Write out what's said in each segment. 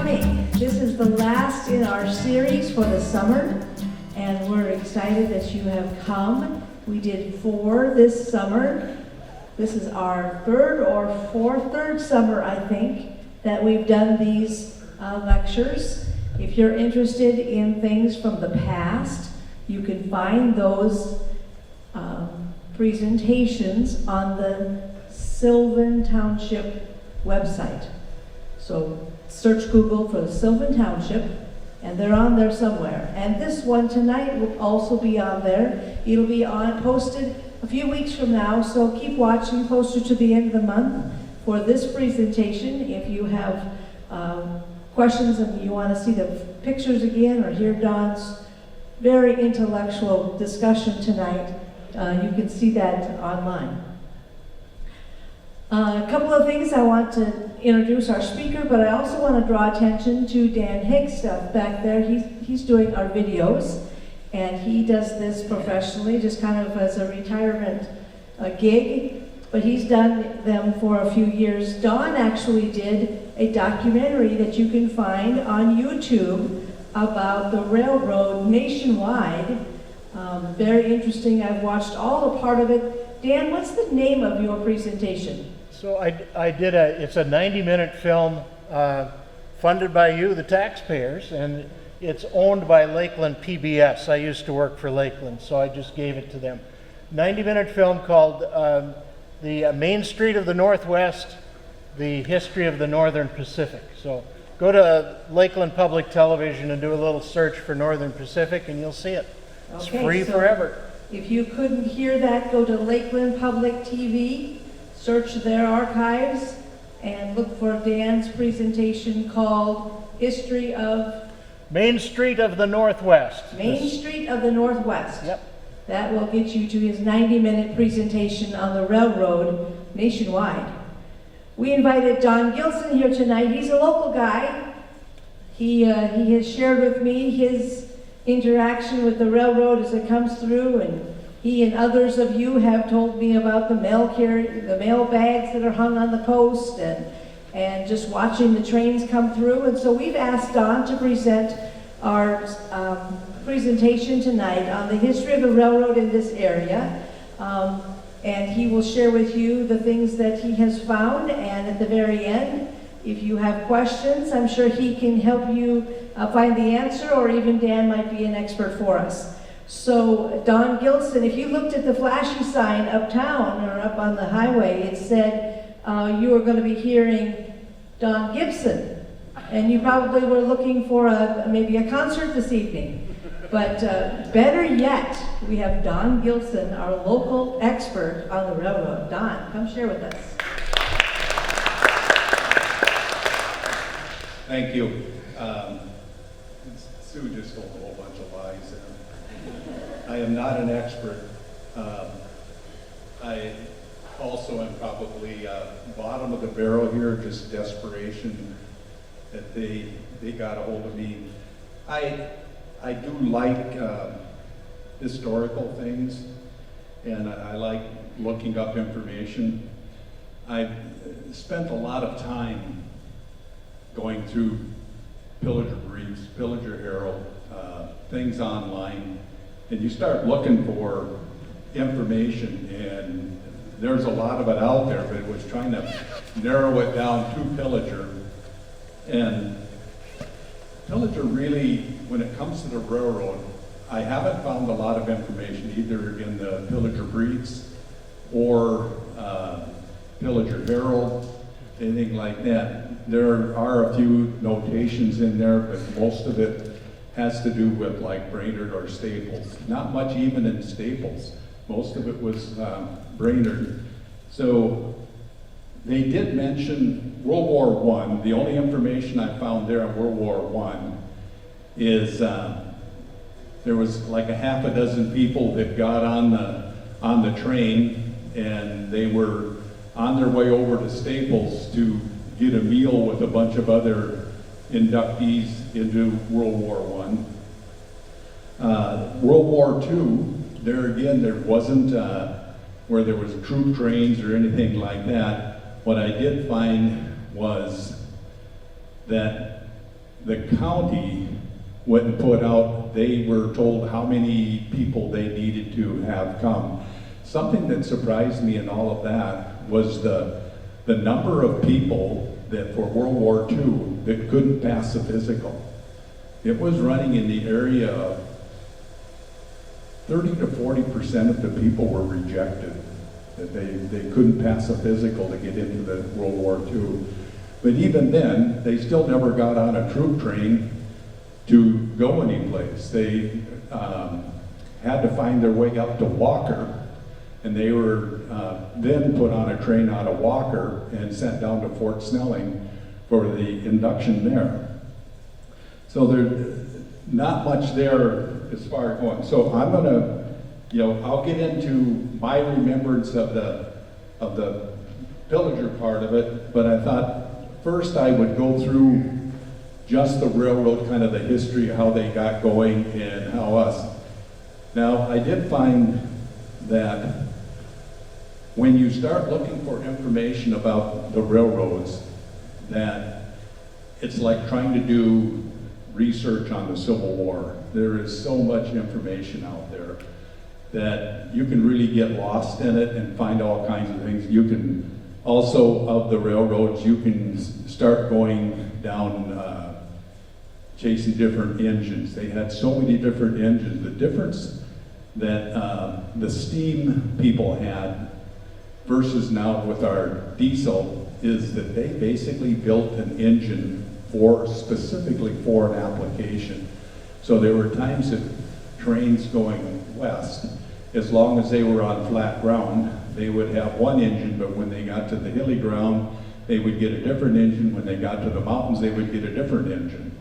coming. This is the last in our series for the summer, and we're excited that you have come. We did 4 this summer. This is our third summer, I think, that we've done these lectures. If you're interested in things from the past, you can find those presentations on the Sylvan Township website. So search Google for the Sylvan Township, and they're on there somewhere. And this one tonight will also be on there. It'll be posted a few weeks from now, so keep watching closer to the end of the month for this presentation. If you have questions and you want to see the pictures again or hear Don's very intellectual discussion tonight, you can see that online. A couple of things. I want to introduce our speaker, but I also want to draw attention to Dan Higstuff back there. He's doing our videos, and he does this professionally, just kind of as a retirement gig, but he's done them for a few years. Don actually did a documentary that you can find on YouTube about the railroad nationwide. Very interesting. I've watched all a part of it. Dan, what's the name of your presentation? So I did it's a 90-minute film funded by you, the taxpayers, and it's owned by Lakeland PBS. I used to work for Lakeland, so I just gave it to them. 90-minute film called The Main Street of the Northwest, the History of the Northern Pacific. So go to Lakeland Public Television and do a little search for Northern Pacific, and you'll see it. It's free forever. If you couldn't hear that, go to Lakeland Public TV, search their archives, and look for Dan's presentation called History of... Main Street of the Northwest. Main Street of the Northwest. Yep. That will get you to his 90-minute presentation on the railroad nationwide. We invited Don Gilson here tonight. He's a local guy. He has shared with me his interaction with the railroad as it comes through, and he and others of you have told me about the mail bags that are hung on the post, and just watching the trains come through. And so we've asked Don to present our presentation tonight on the history of the railroad in this area. And he will share with you the things that he has found, and at the very end, if you have questions, I'm sure he can help you find the answer, or even Dan might be an expert for us. So Don Gilson, if you looked at the flashy sign uptown or up on the highway, it said you were going to be hearing Don Gibson, and you probably were looking for maybe a concert this evening. But better yet, we have Don Gilson, our local expert on the railroad. Don, come share with us. Thank you. Sue just told a whole bunch of lies there. I am not an expert. I also am probably bottom of the barrel here, just desperation that they got a hold of me. I do like historical things, and I like looking up information. I've spent a lot of time going through Pillager Briefs, Pillager Herald, things online, and you start looking for information, and there's a lot of it out there, but it was trying to narrow it down to Pillager. And Pillager really, when it comes to the railroad, I haven't found a lot of information either in the Pillager Briefs or Pillager Herald, anything like that. There are a few notations in there, but most of it has to do with like Brainerd or Staples. Not much even in Staples. Most of it was Brainerd. So they did mention World War I. The only information I found there on World War I is there was like a half a dozen people that got on the train, and they were on their way over to Staples to get a meal with a bunch of other inductees into World War I. World War II, there again, there wasn't where there was troop trains or anything like that. What I did find was that the county went and put out, they were told how many people they needed to have come. Something that surprised me in all of that was the number of people that for World War II that couldn't pass the physical. It was running in the area of 30 to 40% of the people were rejected, that they couldn't pass a physical to get into the World War II. But even then, they still never got on a troop train to go anyplace. They had to find their way up to Walker, and they were then put on a train out of Walker and sent down to Fort Snelling for the induction there. So there's not much there as far as going. So I'm gonna, I'll get into my remembrance of the pillager part of it, but I thought first I would go through just the railroad, kind of the history of how they got going and how us. Now, I did find that when you start looking for information about the railroads, that it's like trying to do research on the Civil War. There is so much information out there that you can really get lost in it and find all kinds of things. You can also, of the railroads, you can start going down chasing different engines. They had so many different engines. The difference that the steam people had versus now with our diesel is that they basically built an engine specifically for an application. So there were times that trains going west, as long as they were on flat ground, they would have one engine, but when they got to the hilly ground, they would get a different engine. When they got to the mountains, they would get a different engine,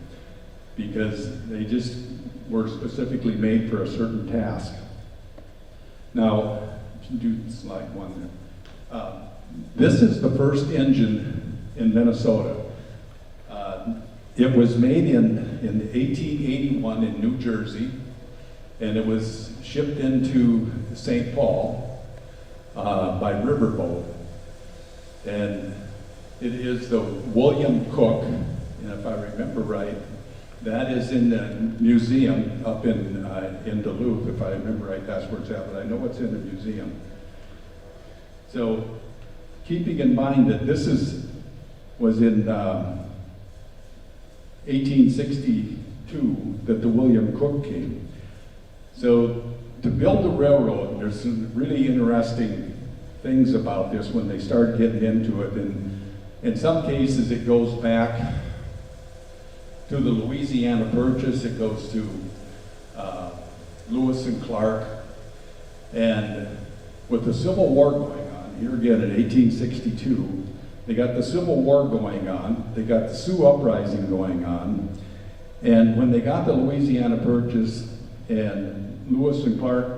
because they just were specifically made for a certain task. Now, do slide one there. This is the first engine in Minnesota. It was made in 1881 in New Jersey, and it was shipped into St. Paul by riverboat. And it is the William Cook, and if I remember right, that is in the museum up in Duluth. If I remember right, that's where it's at, but I know it's in the museum. So, keeping in mind that this was in 1862 that the William Cook came. So to build the railroad, there's some really interesting things about this when they start getting into it. And in some cases it goes back to the Louisiana Purchase, it goes to Lewis and Clark. And with the Civil War going on, here again in 1862, they got the Civil War going on, they got the Sioux Uprising going on, and when they got the Louisiana Purchase and Lewis and Clark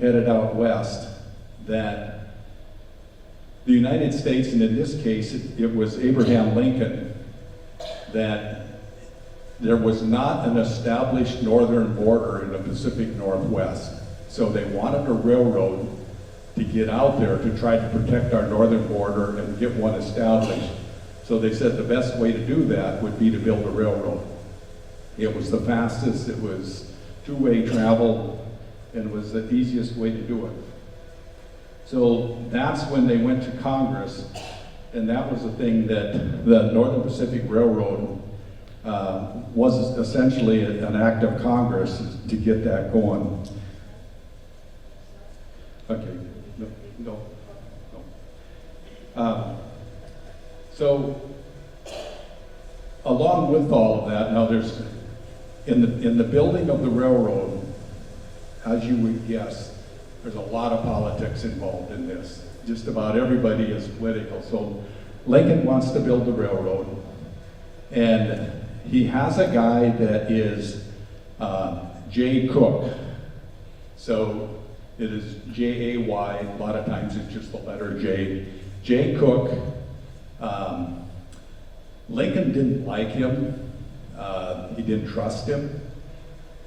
headed out west, that the United States, and in this case it was Abraham Lincoln, that there was not an established northern border in the Pacific Northwest. So they wanted a railroad to get out there to try to protect our northern border and get one established. So they said the best way to do that would be to build a railroad. It was the fastest, it was two-way travel, and it was the easiest way to do it. So that's when they went to Congress, and that was the thing that the Northern Pacific Railroad was essentially an act of Congress to get that going. Okay. No. So, along with all of that, now there's, in the building of the railroad, as you would guess, there's a lot of politics involved in this. Just about everybody is political. So, Lincoln wants to build the railroad, and he has a guy that is J. Cook. So, it is J-A-Y, a lot of times it's just the letter J. J. Cook, Lincoln didn't like him, he didn't trust him,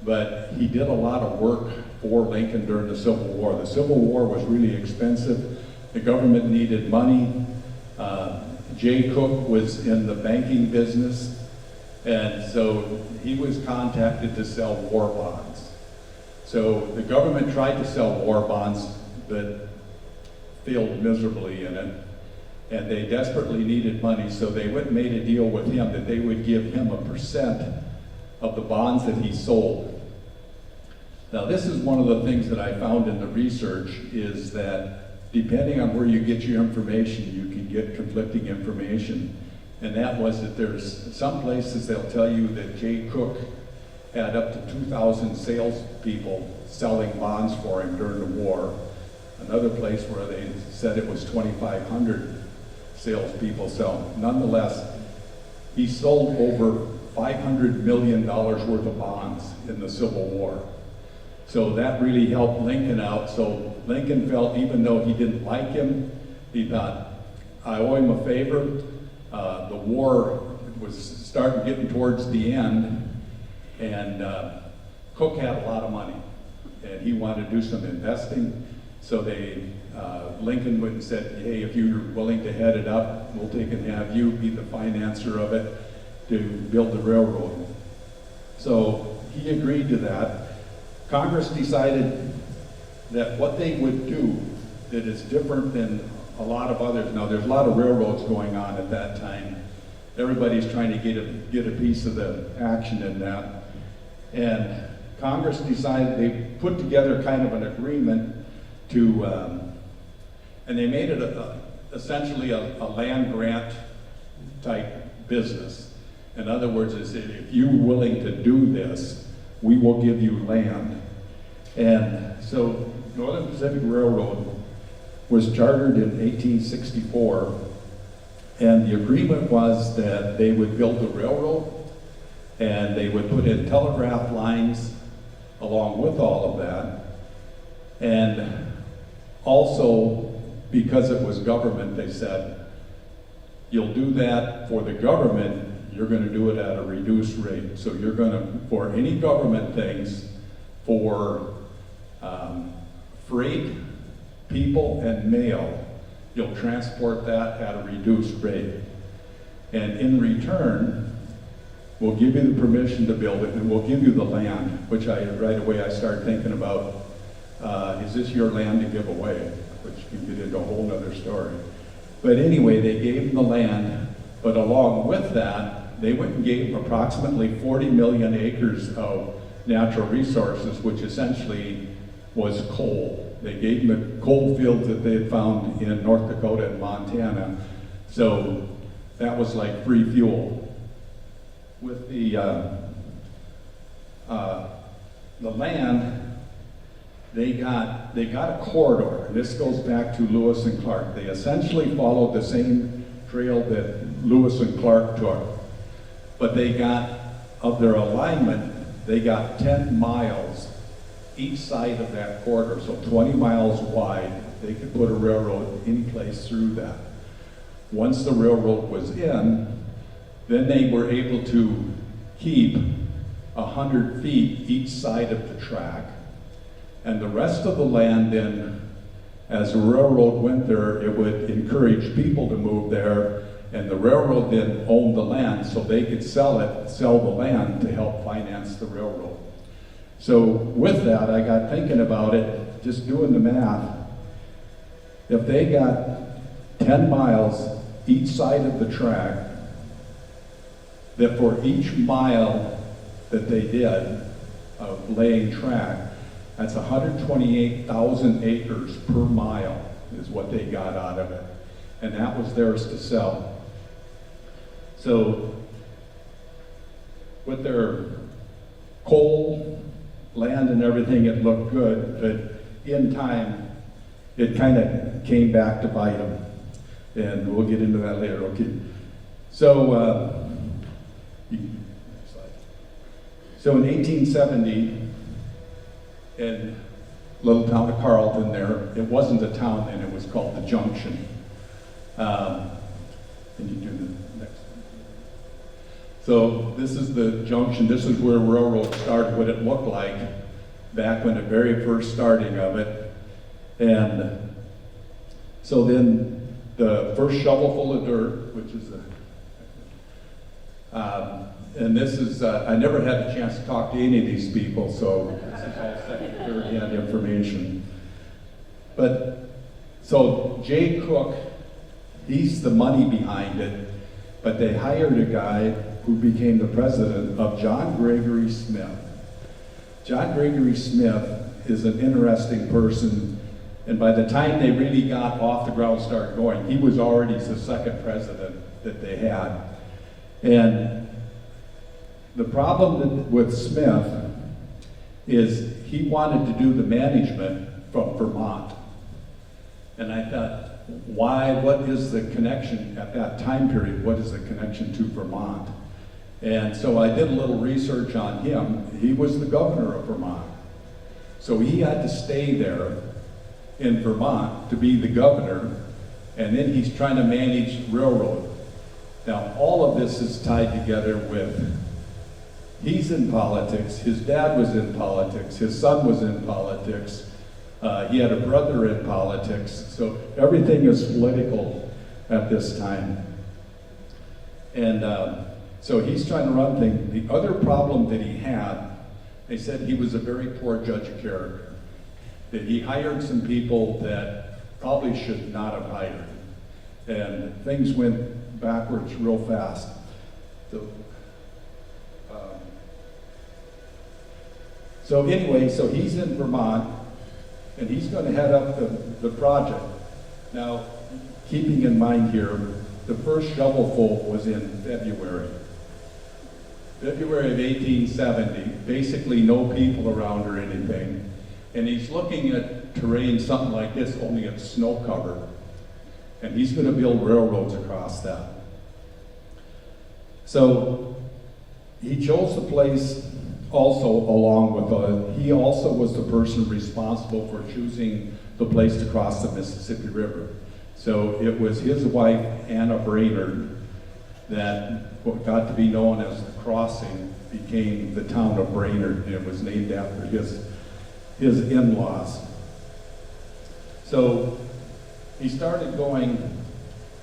but he did a lot of work for Lincoln during the Civil War. The Civil War was really expensive, the government needed money. J. Cook was in the banking business, And so he was contacted to sell war bonds. So the government tried to sell war bonds, but failed miserably in it. And they desperately needed money, so they went and made a deal with him that they would give him a percent of the bonds that he sold. Now, this is one of the things that I found in the research, is that depending on where you get your information, you can get conflicting information. And that was that there's some places they'll tell you that Jay Cook had up to 2,000 salespeople selling bonds for him during the war. Another place where they said it was 2,500 salespeople. So nonetheless, he sold over $500 million worth of bonds in the Civil War. So that really helped Lincoln out. So Lincoln felt, even though he didn't like him, he thought, I owe him a favor. The war was starting getting towards the end, and Cook had a lot of money, and he wanted to do some investing. So Lincoln went and said, hey, if you're willing to head it up, we'll take and have you be the financer of it to build the railroad. So he agreed to that. Congress decided that what they would do that is different than a lot of others. Now, there's a lot of railroads going on at that time. Everybody's trying to get a piece of the action in that. And Congress decided, they put together kind of an agreement to, and they made it essentially a land grant type business. In other words, they said, if you're willing to do this, we will give you land. And so Northern Pacific Railroad was chartered in 1864, and the agreement was that they would build the railroad, and they would put in telegraph lines along with all of that. And also, because it was government, they said, you'll do that for the government, you're going to do it at a reduced rate. So you're going to, for any government things, for freight, people, and mail, you'll transport that at a reduced rate. And in return, we'll give you the permission to build it, and we'll give you the land, which right away I started thinking about, is this your land to give away? Which can get into a whole nother story. But anyway, they gave them the land, but along with that, they went and gave them approximately 40 million acres of natural resources, which essentially was coal. They gave them the coal fields that they had found in North Dakota and Montana. So that was like free fuel. With the land, they got a corridor. And this goes back to Lewis and Clark. They essentially followed the same trail that Lewis and Clark took, but they got, of their alignment, they got 10 miles each side of that corridor, so 20 miles wide. They could put a railroad any place through that. Once the railroad was in, then they were able to keep 100 feet each side of the track. And the rest of the land then, as the railroad went there, it would encourage people to move there, and the railroad then owned the land so they could sell the land to help finance the railroad. So with that, I got thinking about it, just doing the math. If they got 10 miles each side of the track, that for each mile that they did of laying track, that's 128,000 acres per mile is what they got out of it. And that was theirs to sell. So with their coal, land and everything, it looked good, but in time, it kind of came back to bite them. And we'll get into that later, okay? So, so in 1870, in little town of Carlton there, it wasn't a town then, it was called the Junction. Can you do the next one? So this is the Junction, this is where railroad started, what it looked like back when the very first starting of it. And so then the first shovelful of dirt, which is And this is, I never had a chance to talk to any of these people, so this is all second-hand information. But, so Jay Cook, he's the money behind it, but they hired a guy who became the president of John Gregory Smith. John Gregory Smith is an interesting person, and by the time they really got off the ground, started going, he was already the second president that they had. And the problem with Smith is he wanted to do the management from Vermont. And I thought, why, what is the connection at that time period? What is the connection to Vermont? And so I did a little research on him. He was the governor of Vermont. So he had to stay there in Vermont to be the governor, and then he's trying to manage railroad. Now, all of this is tied together with, he's in politics, his dad was in politics, his son was in politics, he had a brother in politics, so everything is political at this time. And so he's trying to run things. The other problem that he had, they said he was a very poor judge of character, that he hired some people that probably should not have hired, and things went backwards real fast. So anyway, so he's in Vermont, and he's going to head up the project. Now, keeping in mind here, the first shovelful was in February. February of 1870, basically no people around or anything. And he's looking at terrain, something like this, only it's snow covered. And he's going to build railroads across that. So he chose the place also along with, he also was the person responsible for choosing the place to cross the Mississippi River. So it was his wife, Anna Brainerd, that what got to be known as the crossing became the town of Brainerd, and it was named after his in-laws. So he started going,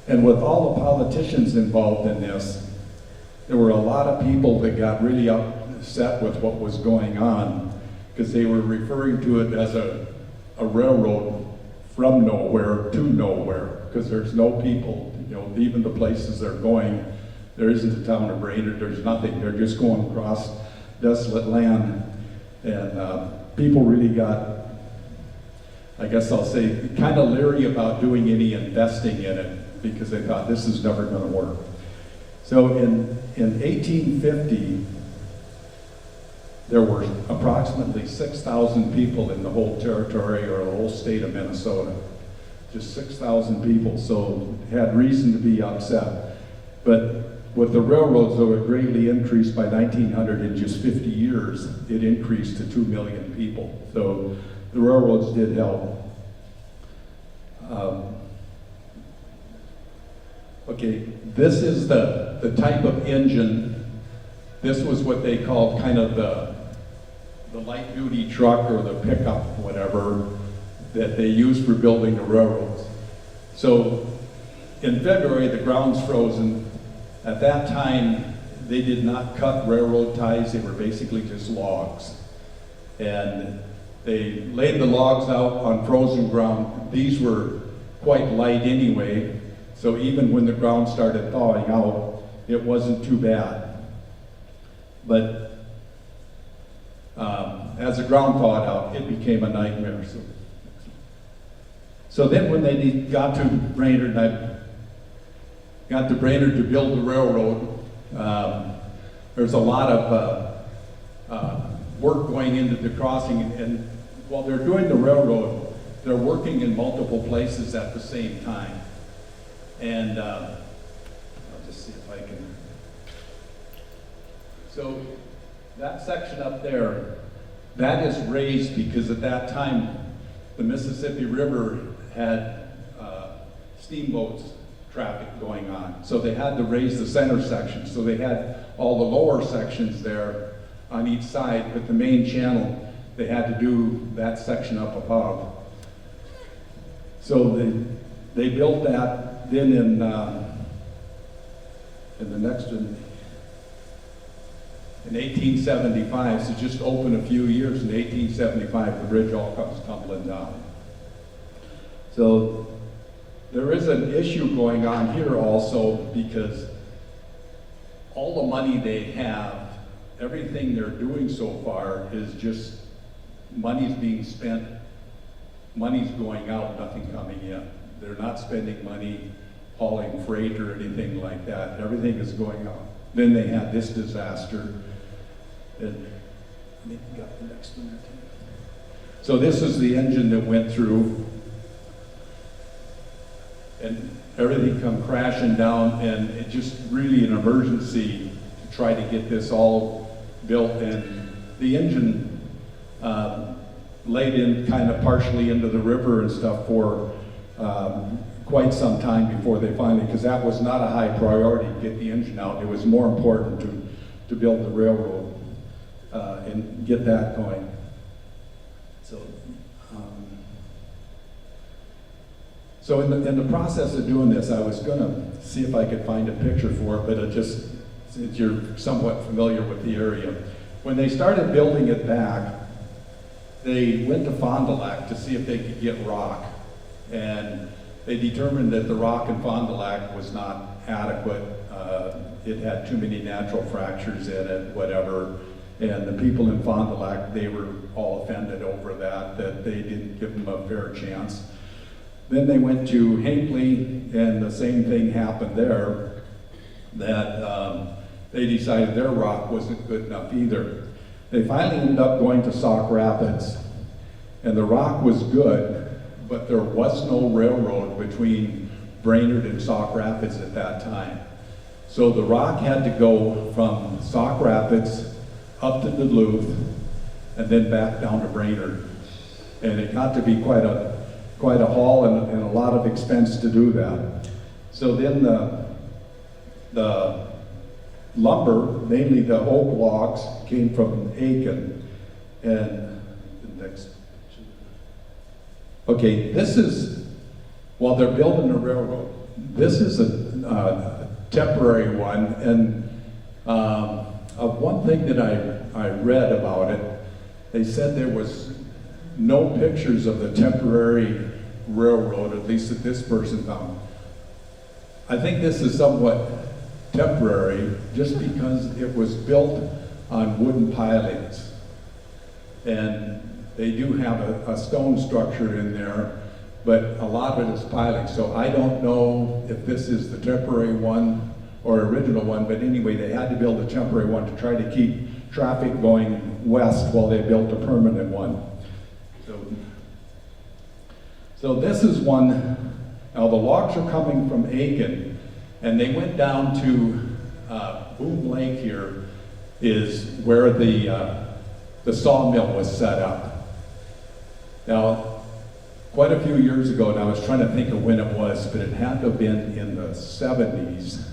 and with all the politicians involved in this, there were a lot of people that got really upset with what was going on, because they were referring to it as a railroad from nowhere to nowhere, because there's no people, you know, even the places they're going, there isn't a town of Brainerd, there's nothing, they're just going across desolate land. And people really got, I guess I'll say, kind of leery about doing any investing in it, because they thought this is never going to work. So in 1850, there were approximately 6,000 people in the whole territory or the whole state of Minnesota. Just 6,000 people, so had reason to be upset. But with the railroads, though it greatly increased by 1900, in just 50 years, it increased to 2 million people. So the railroads did help. Okay, this is the type of engine. This was what they called kind of the light duty truck or the pickup, whatever, that they used for building the railroads. So in February, the ground's frozen. At that time, they did not cut railroad ties. They were basically just logs. And they laid the logs out on frozen ground. These were quite light anyway, so even when the ground started thawing out, it wasn't too bad. But as the ground thawed out, it became a nightmare. So then when they got to Brainerd, I got to Brainerd to build the railroad, there's a lot of work going into the crossing, and while they're doing the railroad, they're working in multiple places at the same time. And I'll just see if I can. So that section up there, that is raised because at that time, the Mississippi River had steamboats traffic going on. So they had to raise the center section. So they had all the lower sections there on each side, but the main channel, they had to do that section up above. So they built that. Then in the next one, in 1875, so just open a few years, in 1875, the bridge all comes tumbling down. So there is an issue going on here also, because all the money they have, everything they're doing so far is just money's being spent, money's going out, nothing coming in. They're not spending money hauling freight or anything like that. Everything is going out. Then they had this disaster. And I think we got the next one there too. So this is the engine that went through, and everything come crashing down, and it just really an emergency to try to get this all built. And the engine laid in kind of partially into the river and stuff for quite some time before they finally, because that was not a high priority to get the engine out. It was more important to build the railroad and get that going. So in the process of doing this, I was going to see if I could find a picture for it, but it just, since you're somewhat familiar with the area. When they started building it back, they went to Fond du Lac to see if they could get rock. And they determined that the rock in Fond du Lac was not adequate. It had too many natural fractures in it, whatever. And the people in Fond du Lac, they were all offended over that they didn't give them a fair chance. Then they went to Hinckley, and the same thing happened there, that they decided their rock wasn't good enough either. They finally ended up going to Sauk Rapids, and the rock was good, but there was no railroad between Brainerd and Sauk Rapids at that time. So the rock had to go from Sauk Rapids up to Duluth, and then back down to Brainerd. And it got to be quite a haul and a lot of expense to do that. So then the lumber, mainly the oak logs, came from Aiken. And the next, okay, this is, while they're building the railroad, this is a temporary one. And one thing that I read about it, they said there was no pictures of the temporary railroad, at least that this person found. I think this is somewhat temporary just because it was built on wooden pilings. And they do have a stone structure in there, but a lot of it is piling. So I don't know if this is the temporary one or original one, but anyway, they had to build a temporary one to try to keep traffic going west while they built a permanent one. So this is one. Now the logs are coming from Aiken, and they went down to Boone Lake here, is where the sawmill was set up. Now, quite a few years ago, and I was trying to think of when it was, but it had to have been in the 70s,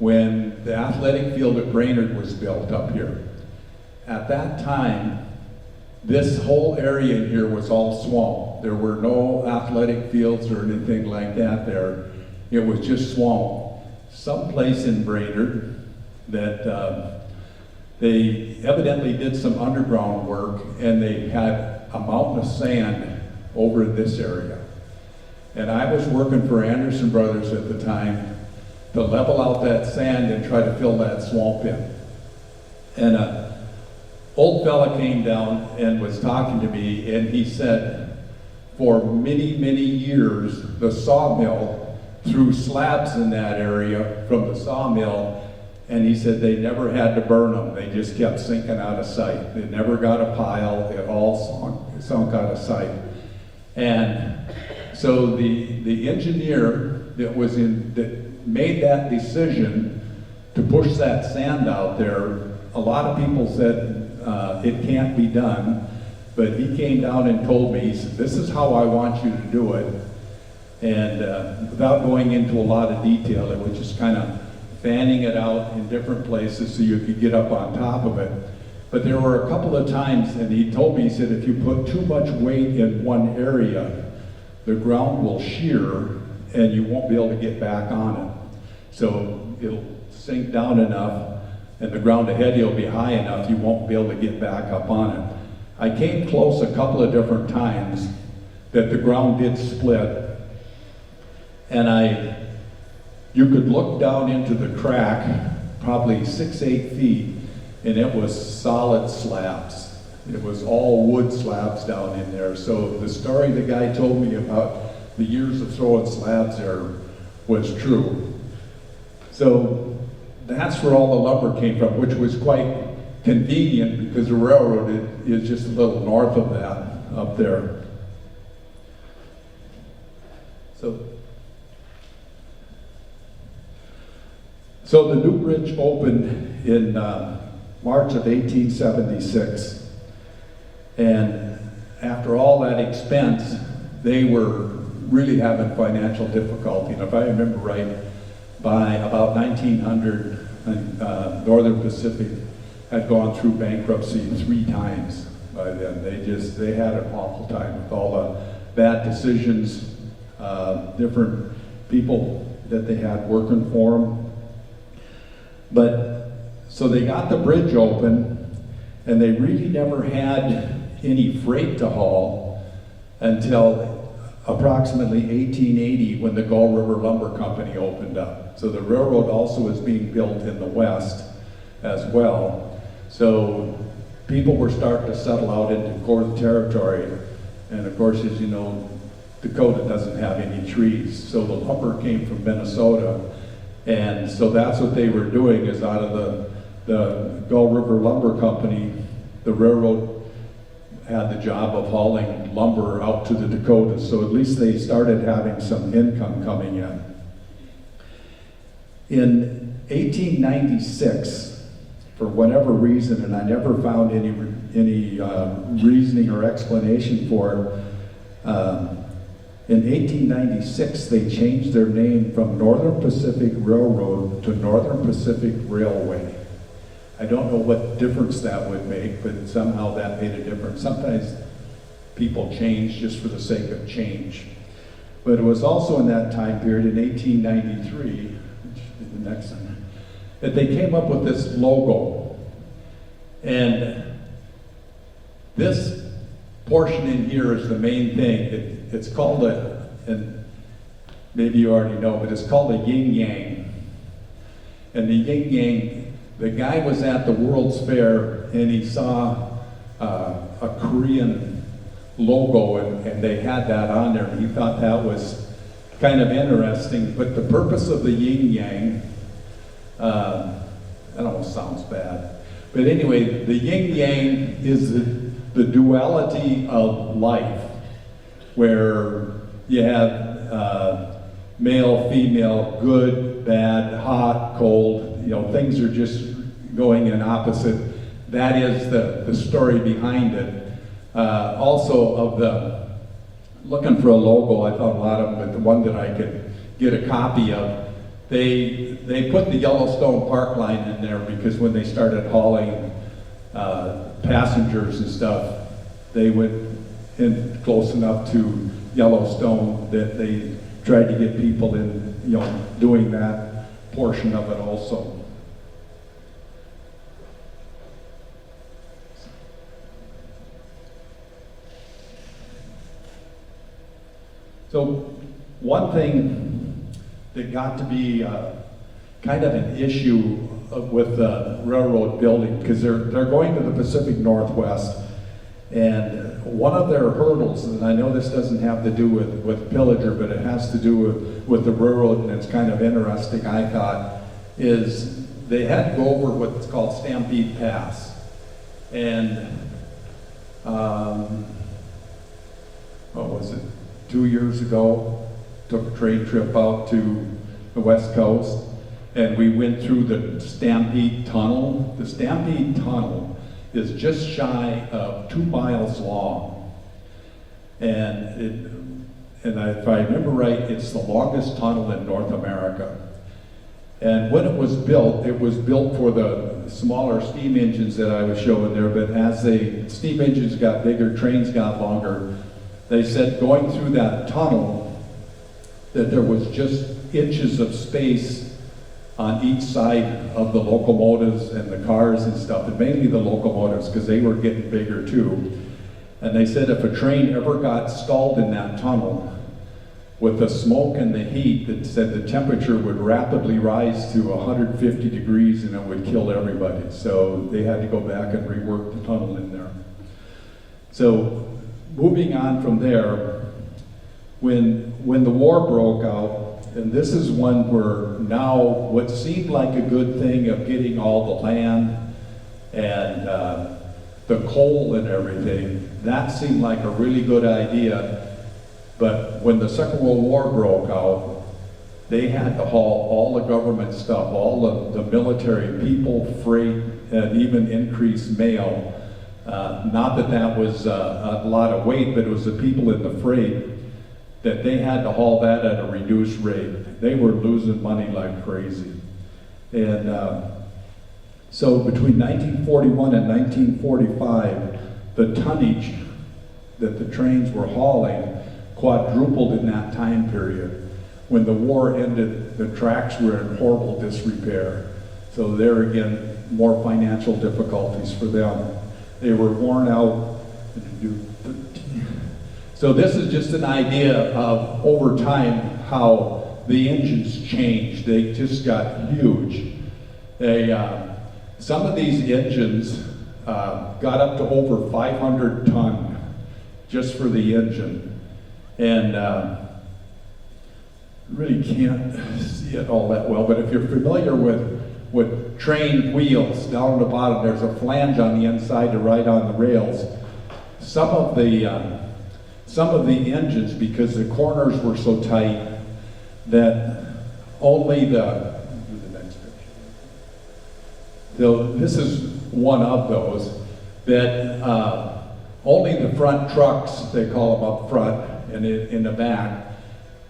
when the athletic field at Brainerd was built up here. At that time, this whole area in here was all swamp. There were no athletic fields or anything like that there. It was just swamp. Someplace in Brainerd that they evidently did some underground work, and they had a mountain of sand over in this area. And I was working for Anderson Brothers at the time to level out that sand and try to fill that swamp in. And old fella came down and was talking to me, and he said, for many, many years, the sawmill threw slabs in that area from the sawmill, and he said they never had to burn them. They just kept sinking out of sight. They never got a pile. It all sunk out of sight. And so the engineer that made that decision to push that sand out there, a lot of people said, it can't be done, but he came down and told me, he said, this is how I want you to do it. And without going into a lot of detail, it was just kind of fanning it out in different places so you could get up on top of it. But there were a couple of times, and he told me, he said, if you put too much weight in one area, the ground will shear and you won't be able to get back on it. So it'll sink down enough and the ground ahead of you will be high enough, you won't be able to get back up on it. I came close a couple of different times that the ground did split, and you could look down into the crack, probably 6-8 feet, and it was solid slabs. It was all wood slabs down in there. So the story the guy told me about the years of throwing slabs there was true. So that's where all the lumber came from, which was quite convenient because the railroad is just a little north of that, up there. So the new bridge opened in March of 1876, and after all that expense, they were really having financial difficulty. And if I remember right, by about 1900, Northern Pacific had gone through bankruptcy 3 times by then. They had an awful time with all the bad decisions, different people that they had working for them. But, so they got the bridge open, and they really never had any freight to haul until approximately 1880 when the Gull River Lumber Company opened up. So the railroad also was being built in the west as well. So people were starting to settle out into Dakota territory, and of course, as you know, Dakota doesn't have any trees. So the lumber came from Minnesota, and so that's what they were doing, is out of the Gull River Lumber Company, the railroad had the job of hauling lumber out to the Dakotas. So at least they started having some income coming in. In 1896, for whatever reason, and I never found any reasoning or explanation for it, in 1896, they changed their name from Northern Pacific Railroad to Northern Pacific Railway. I don't know what difference that would make, but somehow that made a difference. Sometimes people change just for the sake of change. But it was also in that time period, in 1893, which is the next one, that they came up with this logo. And this portion in here is the main thing. It's called and maybe you already know, but it's called a yin-yang. And the yin-yang, the guy was at the World's Fair and he saw a Korean logo and they had that on there, and he thought that was kind of interesting. But the purpose of the yin-yang, that almost sounds bad. But anyway, the yin-yang is the duality of life, where you have male, female, good, bad, hot, cold, things are just going in opposite. That is the story behind it. Also looking for a logo, I found a lot of them, but the one that I could get a copy of, they put the Yellowstone Park line in there because when they started hauling passengers and stuff, they went in close enough to Yellowstone that they tried to get people in, doing that portion of it also. So one thing that got to be kind of an issue with the railroad building, because they're going to the Pacific Northwest, and one of their hurdles, and I know this doesn't have to do with Pillager, but it has to do with the railroad, and it's kind of interesting, I thought, is they had to go over what's called Stampede Pass. And what was it, 2 years ago, took a train trip out to the West Coast, and we went through the Stampede Tunnel. The Stampede Tunnel is just shy of 2 miles long. And if I remember right, it's the longest tunnel in North America. And when it was built for the smaller steam engines that I was showing there, but as the steam engines got bigger, trains got longer, they said going through that tunnel that there was just inches of space on each side of the locomotives and the cars and stuff, and mainly the locomotives because they were getting bigger too. And they said if a train ever got stalled in that tunnel, with the smoke and the heat, that said the temperature would rapidly rise to 150 degrees and it would kill everybody. So they had to go back and rework the tunnel in there. So moving on from there, when the war broke out, and this is one where now what seemed like a good thing of getting all the land and the coal and everything, that seemed like a really good idea. But when the Second World War broke out, they had to haul all the government stuff, all the military people, freight, and even increased mail. Not that that was a lot of weight, but it was the people in the freight that they had to haul that at a reduced rate. They were losing money like crazy. And so between 1941 and 1945, the tonnage that the trains were hauling quadrupled in that time period. When the war ended, the tracks were in horrible disrepair. So there again, more financial difficulties for them. They were worn out. So this is just an idea of over time how the engines changed. They just got huge. Some of these engines got up to over 500 ton just for the engine. And really can't see it all that well, but if you're familiar with train wheels, down at the bottom there's a flange on the inside to ride on the rails. Some of the engines, because the corners were so tight, that only the next picture. So this is one of those that only the front trucks, they call them up front, and in the back,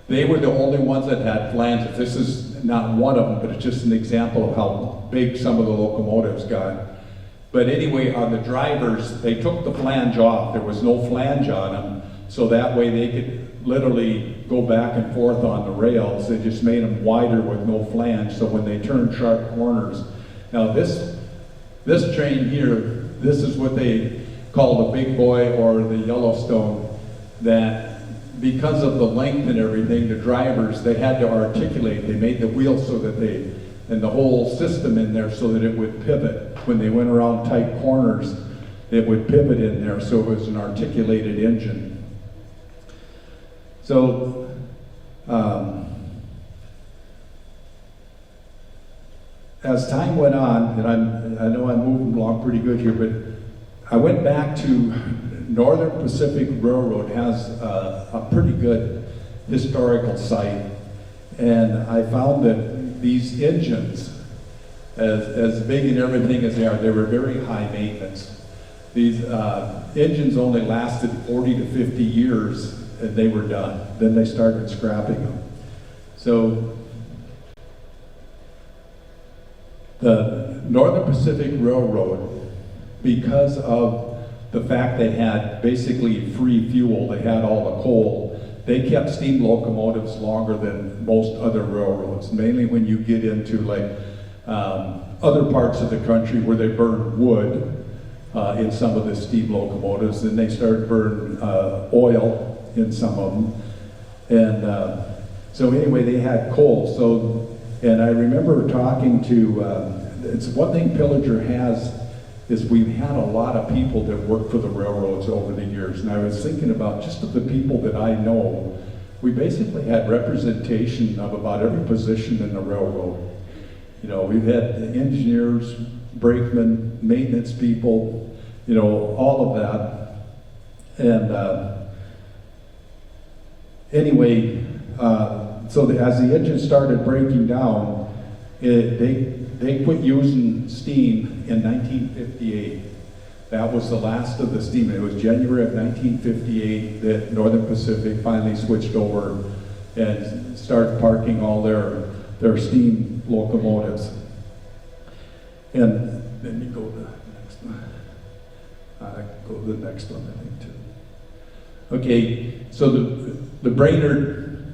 they were the only ones that had flanges. This is not one of them, but it's just an example of how big some of the locomotives got. But anyway, on the drivers, they took the flange off. There was no flange on them, so that way they could literally go back and forth on the rails. They just made them wider with no flange, so when they turned sharp corners. Now this train here, this is what they call the big boy or the Yellowstone, that because of the length and everything, the drivers, they had to articulate. They made the wheels so that and the whole system in there so that it would pivot. When they went around tight corners, it would pivot in there, so it was an articulated engine. So, as time went on, and I know I'm moving along pretty good here, but I went back to Northern Pacific Railroad has a pretty good historical site, and I found that these engines, as big and everything as they were very high maintenance. These engines only lasted 40 to 50 years, and they were done. Then they started scrapping them. So the Northern Pacific Railroad, because of the fact they had basically free fuel, they had all the coal, they kept steam locomotives longer than most other railroads, mainly when you get into like other parts of the country where they burn wood in some of the steam locomotives, and they started burning oil in some of them. And so anyway, they had coal. So, and I remember talking to, it's one thing Pillager has, is we've had a lot of people that work for the railroads over the years. And I was thinking about just of the people that I know, we basically had representation of about every position in the railroad. You know, we've had engineers, brakemen, maintenance people, you know, all of that. And anyway, so as the engine started breaking down, they quit using steam in 1958. That was the last of the steam. It was January of 1958 that Northern Pacific finally switched over and started parking all their steam locomotives. And then you go to the next one. Go to the next one, I think, too. Okay, so the Brainerd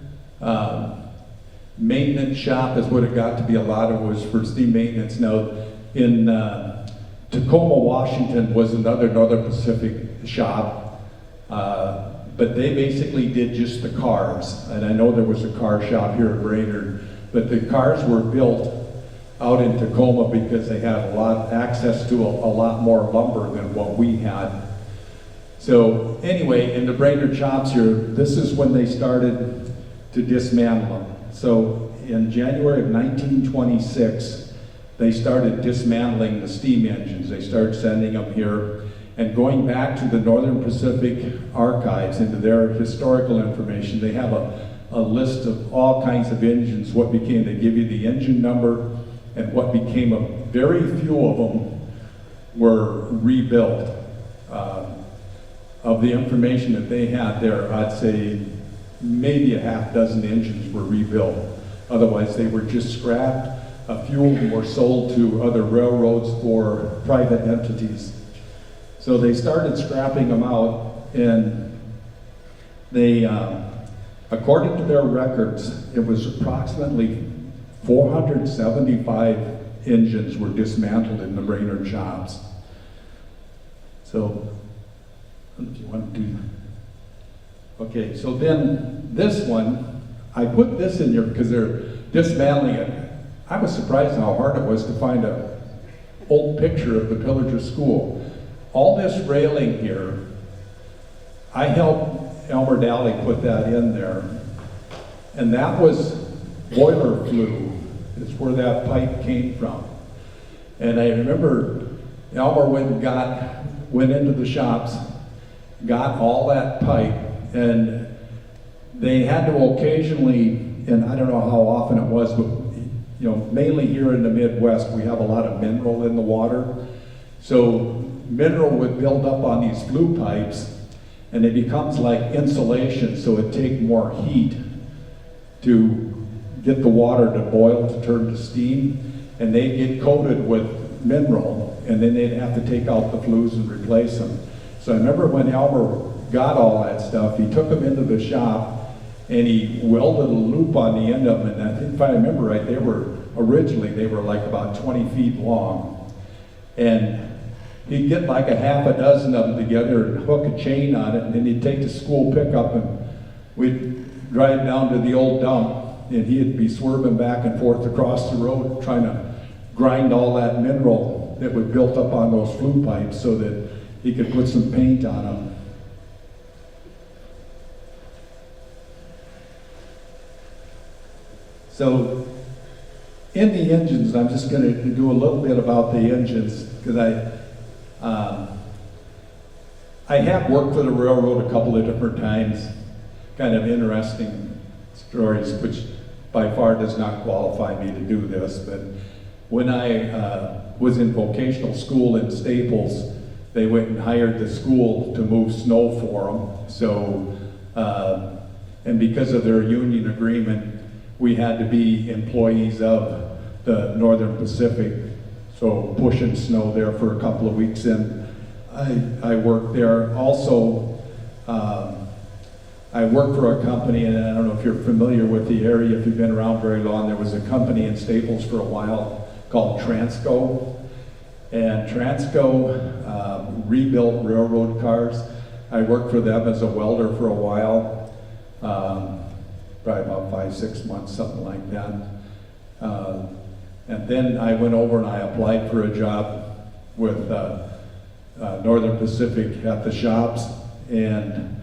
maintenance shop is what it got to be. A lot of it was for steam maintenance. Now, in Tacoma, Washington was another Northern Pacific shop, but they basically did just the cars. And I know there was a car shop here in Brainerd, but the cars were built out in Tacoma because they had access to a lot more lumber than what we had. So anyway, in the Brainerd shops here, this is when they started to dismantle them. So in January of 1926, they started dismantling the steam engines. They started sending them here and going back to the Northern Pacific archives into their historical information. They have a list of all kinds of engines, what became, they give you the engine number and what became of. Very few of them were rebuilt. Of the information that they had there, I'd say maybe a half dozen engines were rebuilt. Otherwise, they were just scrapped. A few of them were sold to other railroads or private entities. So they started scrapping them out, and they, according to their records, it was approximately 475 engines were dismantled in the Brainerd shops. So, if you want to do, okay, so then this one, I put this in here because they're dismantling it. I was surprised how hard it was to find an old picture of the Pillager School. All this railing here, I helped Elmer Daly put that in there, and that was boiler flue. It's where that pipe came from. And I remember Elmer went into the shops, got all that pipe, and they had to occasionally, and I don't know how often it was, but you know, mainly here in the Midwest, we have a lot of mineral in the water. So mineral would build up on these flue pipes, and it becomes like insulation, so it takes more heat to get the water to boil, to turn to steam, and they get coated with mineral, and then they'd have to take out the flues and replace them. So I remember when Elmer got all that stuff, he took them into the shop and he welded a loop on the end of them, and I think if I remember right, they were like about 20 feet long. And he'd get like a half a dozen of them together and hook a chain on it, and then he'd take the school pickup and we'd drive down to the old dump, and he'd be swerving back and forth across the road trying to grind all that mineral that was built up on those flue pipes so that he could put some paint on them. So in the engines, I'm just going to do a little bit about the engines because I have worked for the railroad a couple of different times, kind of interesting stories, which by far does not qualify me to do this, but when I was in vocational school in Staples, they went and hired the school to move snow for them. So, and because of their union agreement, we had to be employees of the Northern Pacific. So pushing snow there for a couple of weeks, and I worked there. Also, I worked for a company, and I don't know if you're familiar with the area, if you've been around very long, there was a company in Staples for a while called Transco. And Transco rebuilt railroad cars. I worked for them as a welder for a while, probably about 5-6 months, something like that. And then I went over and I applied for a job with Northern Pacific at the shops, and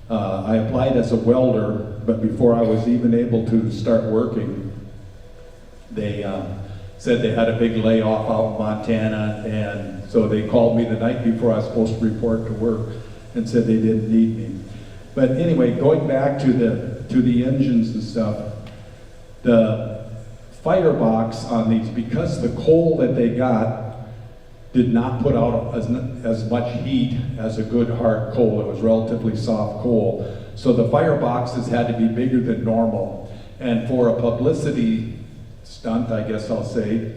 I applied as a welder, but before I was even able to start working, they said they had a big layoff out in Montana, and so they called me the night before I was supposed to report to work and said they didn't need me. But anyway, going back to the engines and stuff, the firebox on these, because the coal that they got did not put out as much heat as a good hard coal. It was relatively soft coal. So the fireboxes had to be bigger than normal. And for a publicity stunt, I guess I'll say,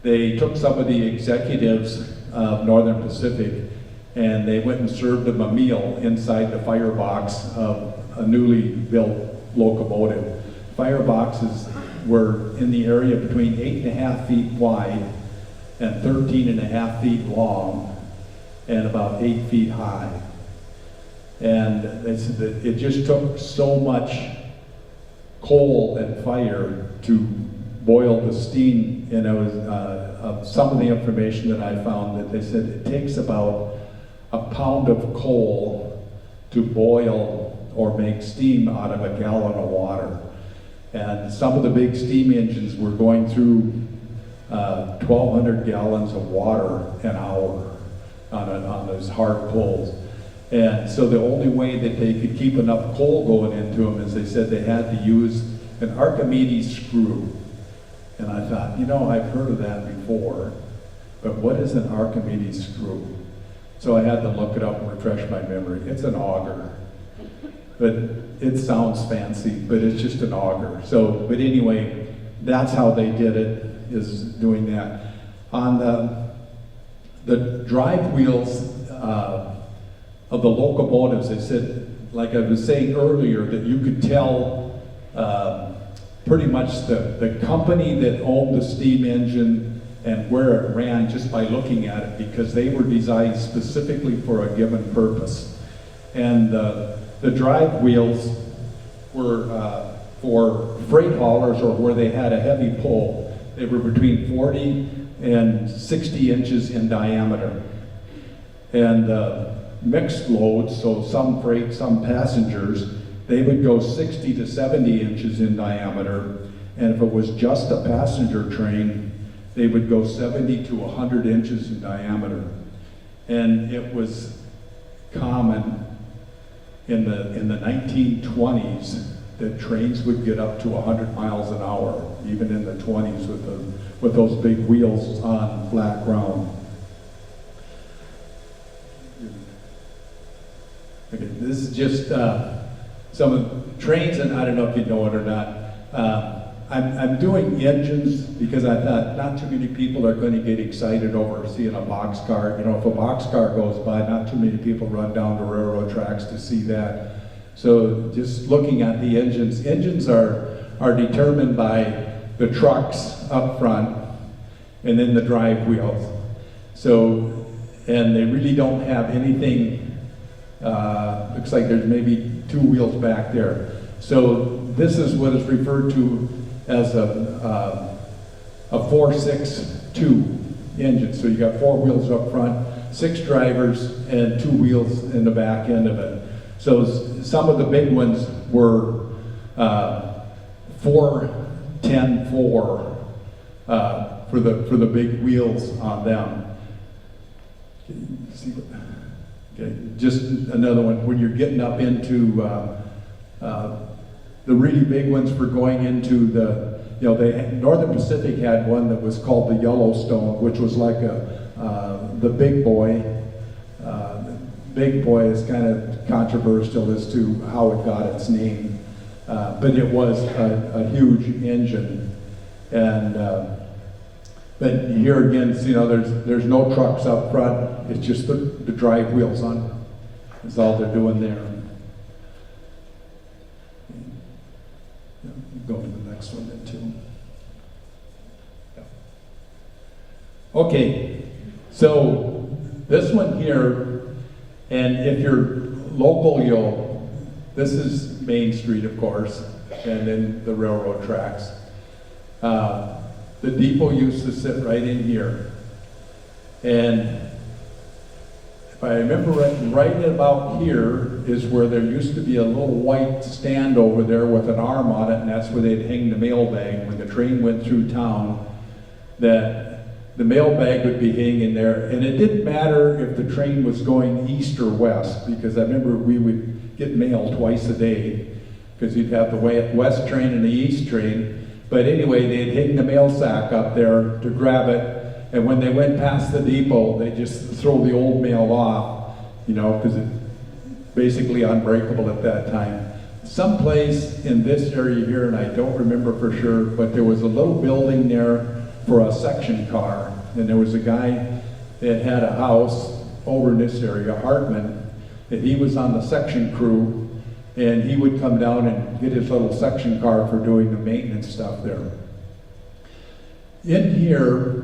they took some of the executives of Northern Pacific and they went and served them a meal inside the firebox of a newly built locomotive. Fireboxes were in the area between 8.5 feet wide and 13.5 feet long and about 8 feet high. And they said that it just took so much coal and fire to boil the steam. And it was some of the information that I found that they said it takes about a pound of coal to boil or make steam out of a gallon of water. And some of the big steam engines were going through 1,200 gallons of water an hour on those hard coals. And so the only way that they could keep enough coal going into them is they said they had to use an Archimedes screw. And I thought, you know, I've heard of that before, but what is an Archimedes screw? So I had to look it up and refresh my memory. It's an auger. But it sounds fancy, but it's just an auger. So, but anyway, that's how they did it, is doing that. On the drive wheels of the locomotives, they said, like I was saying earlier, that you could tell pretty much the company that owned the steam engine and where it ran just by looking at it, because they were designed specifically for a given purpose. And the drive wheels were for freight haulers or where they had a heavy pull. They were between 40 and 60 inches in diameter. And mixed loads, so some freight, some passengers, they would go 60 to 70 inches in diameter. And if it was just a passenger train, they would go 70 to 100 inches in diameter. And it was common in the 1920s that trains would get up to 100 miles an hour, even in the 20s with those big wheels on flat ground. Okay, this is just some of the trains, and I don't know if you know it or not. I'm doing engines because I thought not too many people are going to get excited over seeing a boxcar. You know, if a boxcar goes by, not too many people run down the railroad tracks to see that. So just looking at the engines, engines are determined by the trucks up front and then the drive wheels. So, and they really don't have anything, looks like there's maybe 2 wheels back there. So this is what is referred to as a 4-6-2 engine. So you got 4 wheels up front, 6 drivers, and 2 wheels in the back end of it. So some of the big ones were 4-10-4 for the big wheels on them. Okay, just another one. When you're getting up into the really big ones for going into the, you know, Northern Pacific had one that was called the Yellowstone, which was like the big boy. Big boy is kind of controversial as to how it got its name, but it was a huge engine. And but here again, you know, there's no trucks up front. It's just the drive wheels on. That's all they're doing there. Go to the next one then too. Okay, so this one here, and if you're local, this is Main Street, of course, and then the railroad tracks. The depot used to sit right in here. And if I remember right about here is where there used to be a little white stand over there with an arm on it, and that's where they'd hang the mailbag. When the train went through town, that the mailbag would be hanging there. And it didn't matter if the train was going east or west, because I remember we would get mail twice a day, because you'd have the west train and the east train. But anyway, they'd hang the mail sack up there to grab it, and when they went past the depot, they just throw the old mail off, you know, because it's basically unbreakable at that time. Someplace in this area here, and I don't remember for sure, but there was a little building there for a section car, and there was a guy that had a house over in this area, Hartman, that he was on the section crew, And he would come down and get his little section car for doing the maintenance stuff there. In here,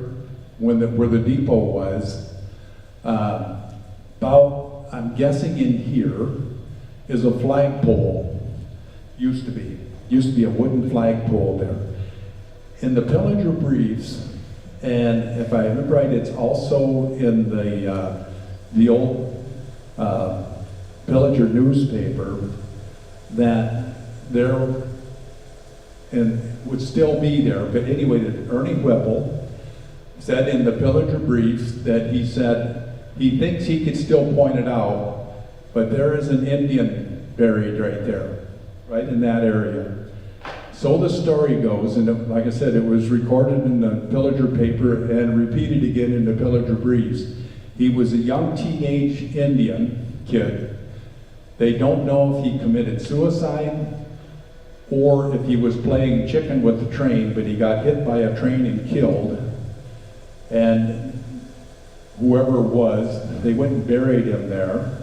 where the depot was, I'm guessing in here is a flagpole. Used to be a wooden flagpole there. In the Pillager Briefs, and if I remember right, it's also in the old Pillager newspaper, that there, and would still be there, but anyway, Ernie Whipple said in the Pillager Briefs that he said he thinks he could still point it out, but there is an Indian buried right there, right in that area. So the story goes, and like I said, it was recorded in the Pillager paper and repeated again in the Pillager Briefs. He was a young teenage Indian kid. They don't know if he committed suicide or if he was playing chicken with the train, but he got hit by a train and killed. And whoever it was, they went and buried him there.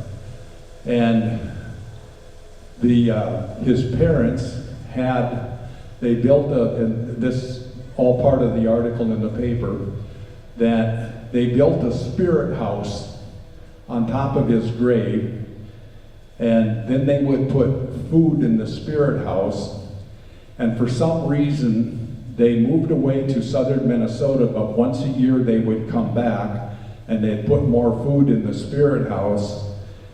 And his parents they built and this all part of the article in the paper, that they built a spirit house on top of his grave, and then they would put food in the spirit house, and for some reason they moved away to southern Minnesota, but once a year they would come back and they'd put more food in the spirit house,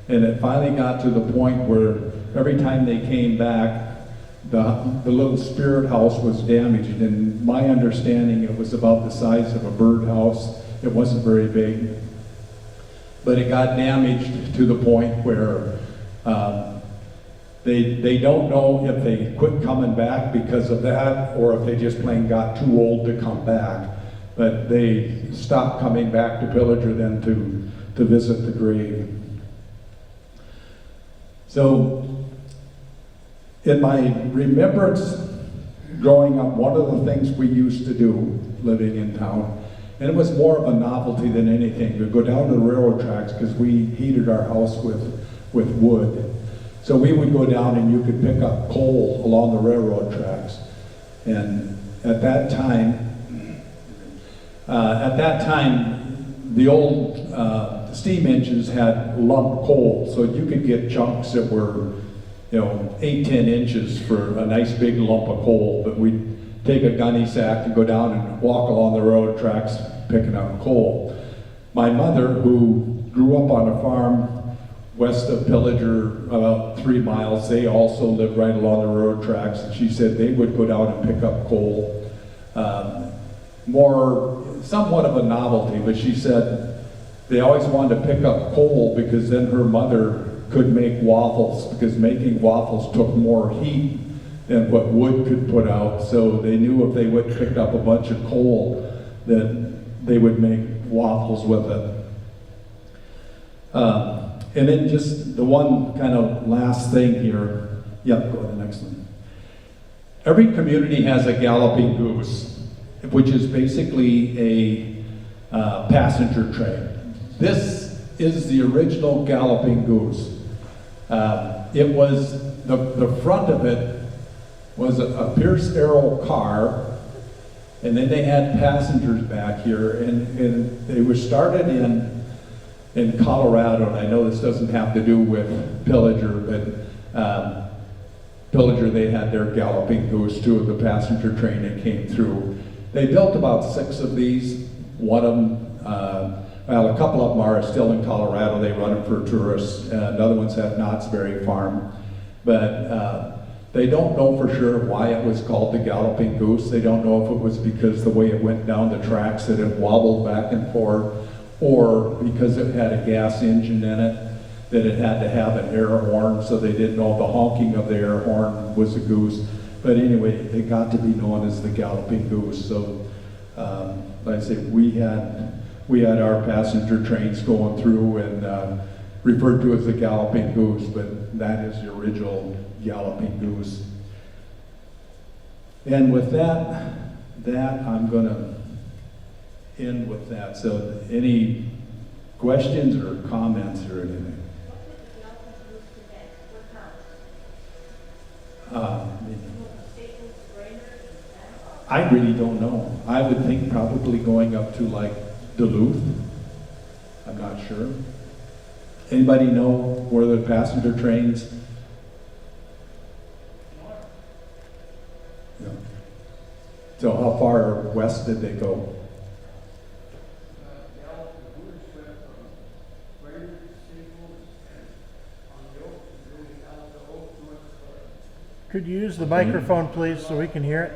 and it finally got to the point where every time they came back, the little spirit house was damaged, and my understanding it was about the size of a birdhouse. It wasn't very big, but it got damaged to the point where they don't know if they quit coming back because of that, or if they just plain got too old to come back. But they stopped coming back to Pillager then to visit the grave. So, in my remembrance growing up, one of the things we used to do living in town, and it was more of a novelty than anything, to go down to the railroad tracks because we heated our house with wood. So we would go down and you could pick up coal along the railroad tracks. And at that time, the old steam engines had lump coal, so you could get chunks that were 8-10 inches for a nice big lump of coal. But we'd take a gunny sack and go down and walk along the railroad tracks picking up coal. My mother, who grew up on a farm west of Pillager, about 3 miles, they also lived right along the railroad tracks, and she said they would go down and pick up coal. Somewhat of a novelty, but she said they always wanted to pick up coal because then her mother could make waffles, because making waffles took more heat than what wood could put out. So they knew if they would pick up a bunch of coal, that they would make waffles with it. And then just the one kind of last thing here. Yep, go to the next one. Every community has a galloping goose, which is basically a passenger train. This is the original galloping goose. It was, the front of it was a Pierce Arrow car, and then they had passengers back here, and they were started in Colorado, and I know this doesn't have to do with Pillager, but Pillager, they had their galloping goose too, the passenger train that came through. They built about 6 of these. One of them, a couple of them are still in Colorado. They run them for tourists. Another one's at Knott's Berry Farm. But they don't know for sure why it was called the galloping goose. They don't know if it was because the way it went down the tracks that it wobbled back and forth, or because it had a gas engine in it, that it had to have an air horn, so they didn't know the honking of the air horn was a goose. But anyway, it got to be known as the galloping goose. So, like I say, we had our passenger trains going through and referred to as the galloping goose, but that is the original galloping goose. And with that I'm going to end with that. So, any questions or comments or anything? I really don't know. I would think probably going up to like Duluth. I'm not sure. Anybody know where the passenger trains? No. So how far west did they go? Could you use the microphone, please, so we can hear it?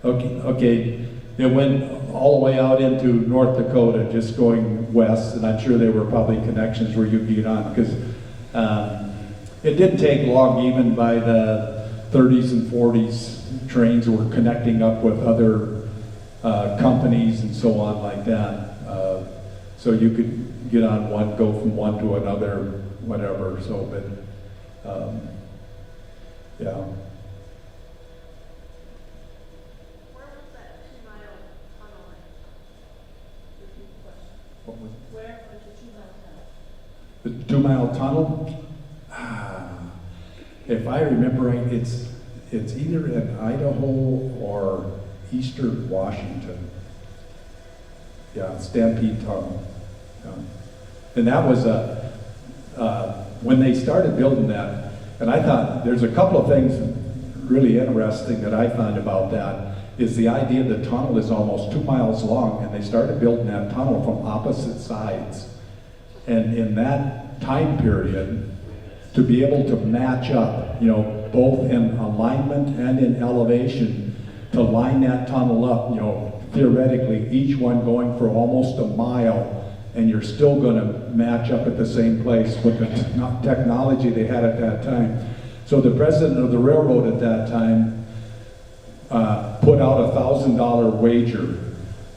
Okay. It went all the way out into North Dakota, just going west, and I'm sure there were probably connections where you could get on, because it didn't take long, even by the 30s and 40s, trains were connecting up with other companies and so on like that. So you could get on one, go from one to another, whatever, so, but, yeah. Where was that 2-mile tunnel at? Repeat the question. What was it? Where was the 2-mile tunnel? The 2-mile tunnel? If I remember right, it's either in Idaho or eastern Washington. Yeah, Stampede Tunnel. Yeah. And that was when they started building that, and I thought there's a couple of things really interesting that I found about that, is the idea the tunnel is almost 2 miles long, and they started building that tunnel from opposite sides. And in that time period, to be able to match up, both in alignment and in elevation, to line that tunnel up, theoretically, each one going for almost a mile, and you're still going to match up at the same place with the technology they had at that time. So the president of the railroad at that time put out a $1,000 wager.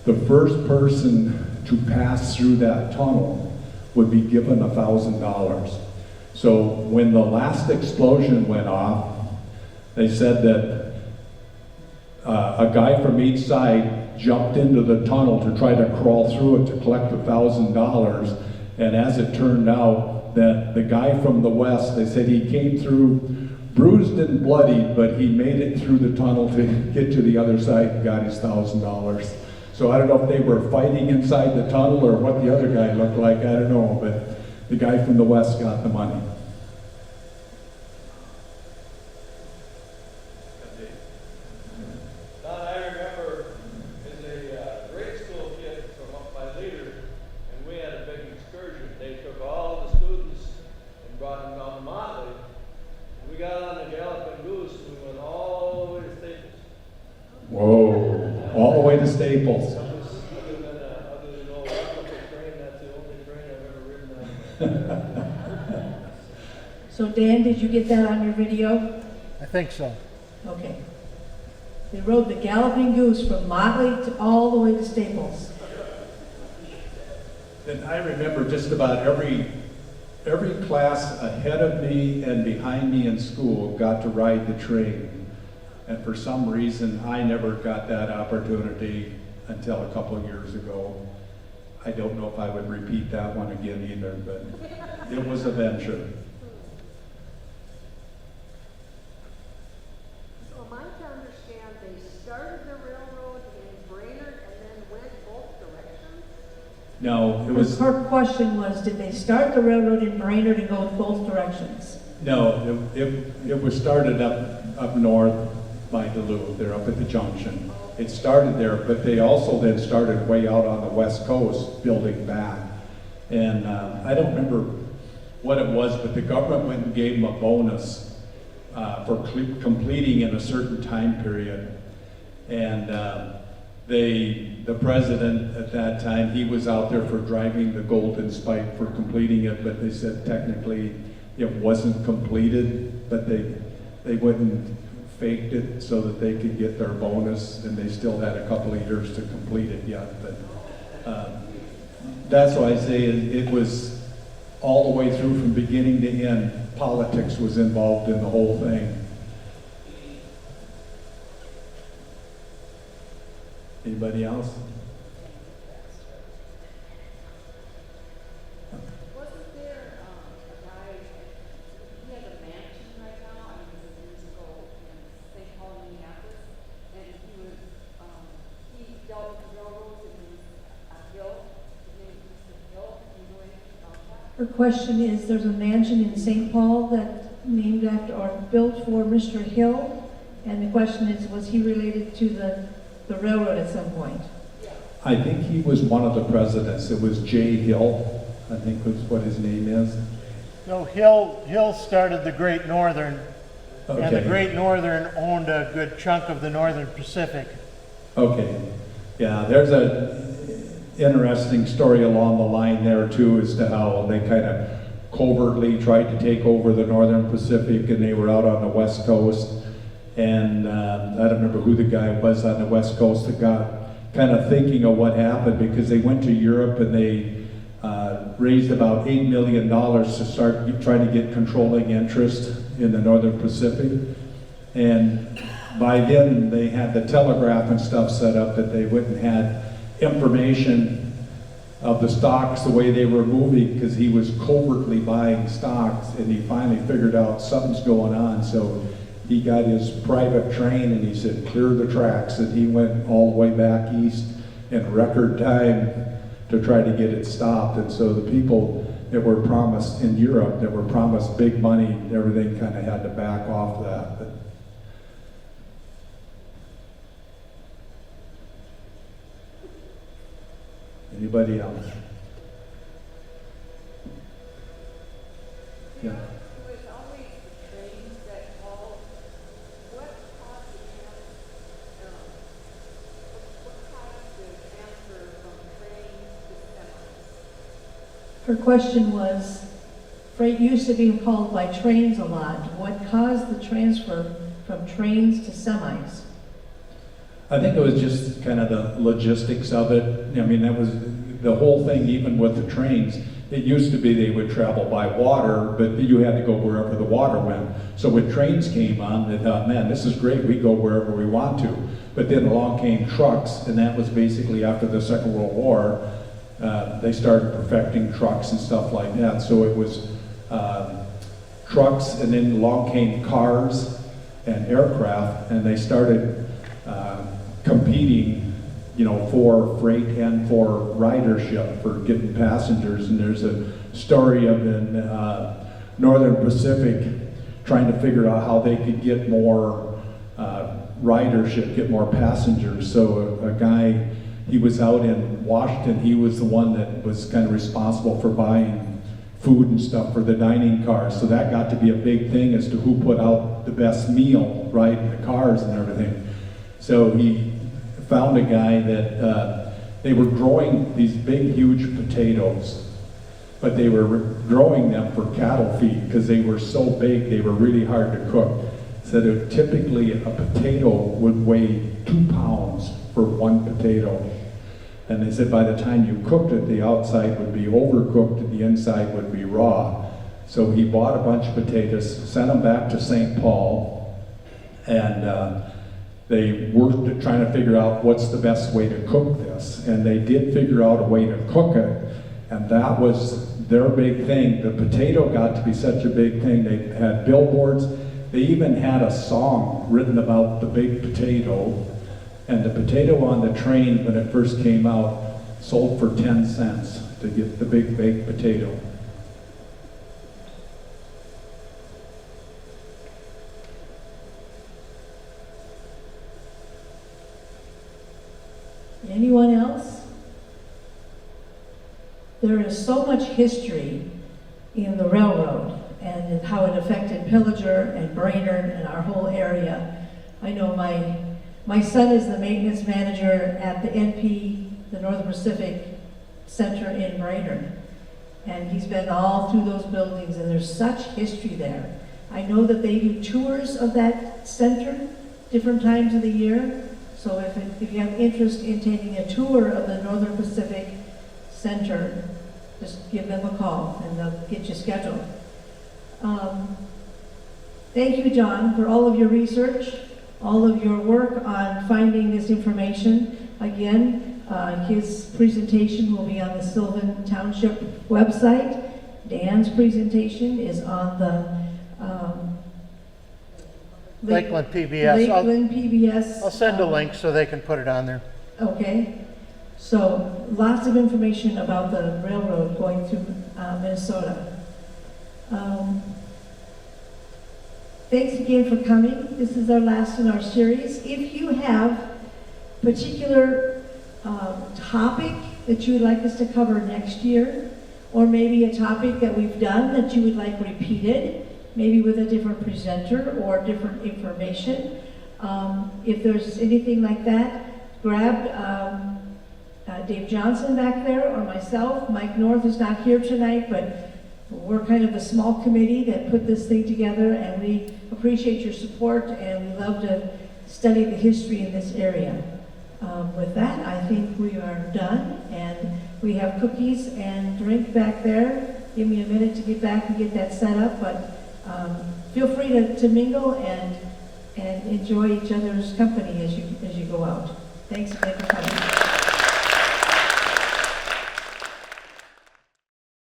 The first person to pass through that tunnel would be given $1,000. So when the last explosion went off, they said that a guy from each side jumped into the tunnel to try to crawl through it to collect $1,000. And as it turned out, that the guy from the west, they said he came through bruised and bloodied, but he made it through the tunnel to get to the other side and got his $1,000. So I don't know if they were fighting inside the tunnel or what the other guy looked like, I don't know, but the guy from the west got the money. Whoa, all the way to Staples. Other than old Apple train, that's the only train I've ever ridden on. So Dan, did you get that on your video? I think so. Okay. They rode the Galloping Goose from Motley to all the way to Staples. And I remember just about every class ahead of me and behind me in school got to ride the train. And for some reason, I never got that opportunity until a couple of years ago. I don't know if I would repeat that one again either, but it was a venture. So am I to understand they started the railroad in Brainerd and then went both directions? No, it was Her question was, did they start the railroad in Brainerd and go in both directions? no. It was started up north by Duluth. They're up at the junction. It started there, but they also then started way out on the west coast, building back. And I don't remember what it was, but the government went and gave them a bonus for completing in a certain time period. And the president at that time, he was out there for driving the Golden Spike for completing it, but they said technically it wasn't completed, but they wouldn't faked it so that they could get their bonus, and they still had a couple of years to complete it yet. But that's why I say it was all the way through from beginning to end. Politics was involved in the whole thing. Anybody else? Wasn't there a guy, he has a mansion right now, I mean, is Her question is, there's a mansion in St. Paul that named after or built for Mr. Hill, and the question is, was he related to the railroad at some point? I think he was one of the presidents. It was J. Hill, I think was what his name is. No, Hill started the Great Northern, and the Okay. Great Northern owned a good chunk of the Northern Pacific. Okay, yeah, there's a interesting story along the line there too as to how they kind of covertly tried to take over the Northern Pacific, and they were out on the West Coast. And I don't remember who the guy was on the West Coast that got kind of thinking of what happened, because they went to Europe and they raised about $8 million to start trying to get controlling interest in the Northern Pacific. And by then they had the telegraph and stuff set up that they wouldn't had information of the stocks the way they were moving, because he was covertly buying stocks, and he finally figured out something's going on. So he got his private train and he said, clear the tracks, and he went all the way back east in record time to try to get it stopped. And so the people that were promised in Europe, that were promised big money, everything kind of had to back off that. But anybody else? Yeah. It was always the trains that hauled. What caused the transfer from trains to semis? Her question was, freight used to be hauled by trains a lot. What caused the transfer from trains to semis? I think it was just kind of the logistics of it. I mean, that was the whole thing, even with the trains. It used to be they would travel by water, but you had to go wherever the water went. So when trains came on, they thought, man, this is great, we go wherever we want to. But then along came trucks, and that was basically after the Second World War. They started perfecting trucks and stuff like that. So it was trucks, and then along came cars and aircraft, and they started competing, you know, for freight and for ridership, for getting passengers. And there's a story of in Northern Pacific trying to figure out how they could get more ridership, get more passengers. So a guy, he was out in Washington, he was the one that was kind of responsible for buying food and stuff for the dining cars. So that got to be a big thing as to who put out the best meal, right, in the cars and everything. So he found a guy that they were growing these big, huge potatoes, but they were growing them for cattle feed because they were so big, they were really hard to cook. So that typically a potato would weigh 2 pounds for one potato. And they said by the time you cooked it, the outside would be overcooked and the inside would be raw. So he bought a bunch of potatoes, sent them back to St. Paul, and they worked at trying to figure out what's the best way to cook this. And they did figure out a way to cook it, and that was their big thing. The potato got to be such a big thing. They had billboards. They even had a song written about the big potato. And the potato on the train, when it first came out, sold for 10 cents to get the big baked potato. Anyone else? There is so much history in the railroad and how it affected Pillager and Brainerd and our whole area. I know my son is the maintenance manager at the NP, the Northern Pacific Center in Brainerd. And he's been all through those buildings, and there's such history there. I know that they do tours of that center different times of the year. So if you have interest in taking a tour of the Northern Pacific Center, just give them a call and they'll get you scheduled. Thank you, John, for all of your research, all of your work on finding this information. Again, his presentation will be on the Sylvan Township website. Dan's presentation is on the Lakeland PBS. Lakeland PBS. I'll send a link so they can put it on there. Okay. So lots of information about the railroad going through Minnesota. Thanks again for coming. This is our last in our series. If you have particular topic that you would like us to cover next year, or maybe a topic that we've done that you would like repeated, maybe with a different presenter or different information, if there's anything like that, grab Dave Johnson back there or myself. Mike North is not here tonight, but we're kind of a small committee that put this thing together, and we appreciate your support, and we love to study the history in this area. With that, I think we are done, and we have cookies and drink back there. Give me a minute to get back and get that set up, but feel free to mingle and enjoy each other's company as you go out. Thanks again for coming.